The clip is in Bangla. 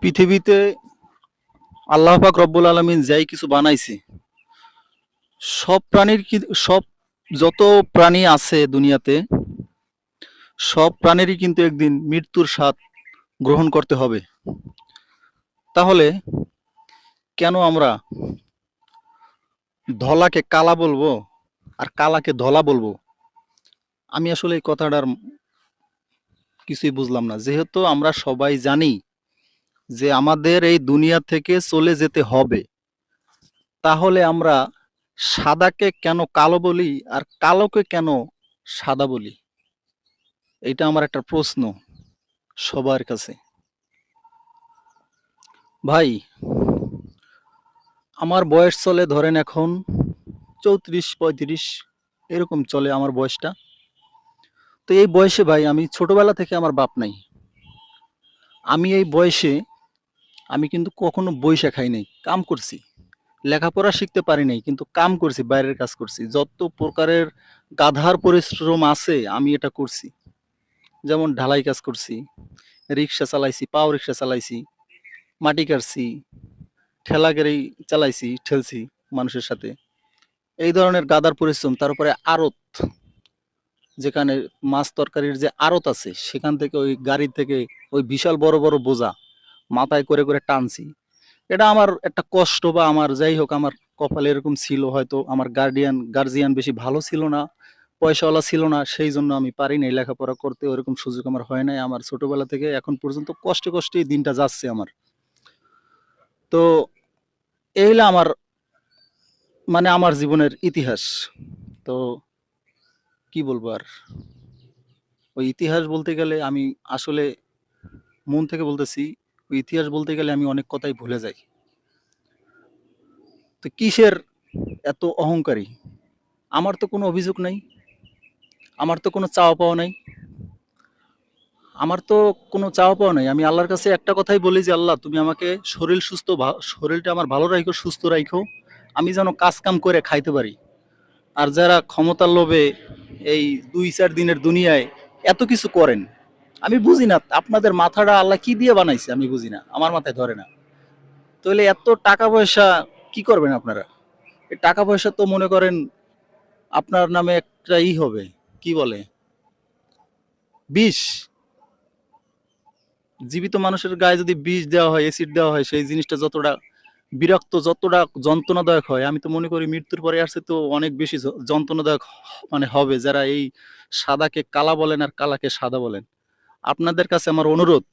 পৃথিবীতে আল্লাহ পাক রব্বুল আলামিন যাই কিছু বানাইছে, সব প্রাণীর সব যত প্রাণী আছে দুনিয়াতে, সব প্রাণীরই কিন্তু একদিন মৃত্যুর স্বাদ গ্রহণ করতে হবে। তাহলে কেন আমরা ধলাকে কালা বলবো আর কালাকে ধলা বলবো? আমি আসলে এই কথাটার কিছুই বুঝলাম না। যেহেতু আমরা সবাই জানি যে আমাদের এই দুনিয়া থেকে চলে যেতে হবে, তাহলে আমরা সাদাকে কেন কালো বলি আর কালোকে কেন সাদা বলি? এটা আমার একটা প্রশ্ন সবার কাছে। ভাই, আমার বয়স চলে ধরেন এখন 34-35, এরকম চলে আমার বয়সটা। তো এই বয়সে ভাই, আমি ছোটবেলা থেকে আমার বাপ নাই। আমি এই বয়সে আমি কিন্তু কখনো বইসা খাই নাই, কাম করছি। লেখাপড়া শিখতে পারি নাই, কিন্তু কাম করছি, বাইরের কাজ করছি। যত প্রকারের গাধার পরিশ্রম আছে আমি এটা করছি। যেমন ঢালাই কাজ করছি, রিক্সা চালাইছি, পাও রিক্সা চালাইছি, মাটি কাটছি, ঠেলা গাড়ি চালাইছি, ঠেলছি মানুষের সাথে। এই ধরনের গাদার পরিশ্রম। তারপরে আড়ত, যেখানে মাছ তরকারির যে আড়ত আছে, সেখান থেকে ওই গাড়ি থেকে ওই বিশাল বড় বড় বোঝা মাথায় করে করে টানছি। এটা আমার একটা কষ্ট, বা আমার যাই হোক, আমার কপালে এরকম ছিল। হয়তো আমার গার্জিয়ান বেশি ভালো ছিল না, পয়সাওয়ালা ছিল না, সেই জন্য আমি পারি নাই লেখাপড়া করতে। ওরকম সুযোগ আমার হয় নাই। আমার ছোটবেলা থেকে এখন পর্যন্ত কষ্টে কষ্টেই দিনটা যাচ্ছে আমার। তো এই হলো আমার, মানে আমার জীবনের ইতিহাস। তো কি বলবো আর? ওই ইতিহাস বলতে গেলে আমি আসলে মন থেকে বলতেছি, ওই ইতিহাস বলতে গেলে আমি অনেক কথাই ভুলে যাই। তো কিসের এত অহংকারী? আমার তো কোনো অভিযোগ নাই, আমার তো কোনো চাওয়া পাওয়া নাই, আমার তো কোনো চাওয়া পাওয়া নাই। আমি আল্লাহর কাছে একটা কথাই বলি যে, আল্লাহ তুমি আমাকে শরীরটা আমার ভালো রাখো, সুস্থ রাখো, আমি যেন কাজ কাম করে খাইতে পারি। আর যারা ক্ষমতার লোভে এই 2-4 দিনের দুনিয়ায় এত কিছু করেন, আমি বুঝি না আপনাদের মাথাটা আল্লাহ কি দিয়ে বানাইছে, আমি বুঝি না, আমার মাথায় ধরে না। তাহলে এত টাকা পয়সা কি করবেন আপনারা? এই টাকা পয়সা তো মনে করেন আপনার নামে একটা হবে, কি বলে, বিষ। জীবিত মানুষের গায়ে যদি বিষ দেওয়া হয়, এসিড দেওয়া হয়, সেই জিনিসটা যতটা বিরক্ত, যতটা যন্ত্রণাদায়ক হয়, আমি তো মনে করি মৃত্যুর পরে আসছে তো অনেক বেশি যন্ত্রণাদায়ক মানে হবে। যারা এই সাদাকে কালা বলেন আর কালাকে সাদা বলেন, আপনাদের কাছে আমার অনুরোধ,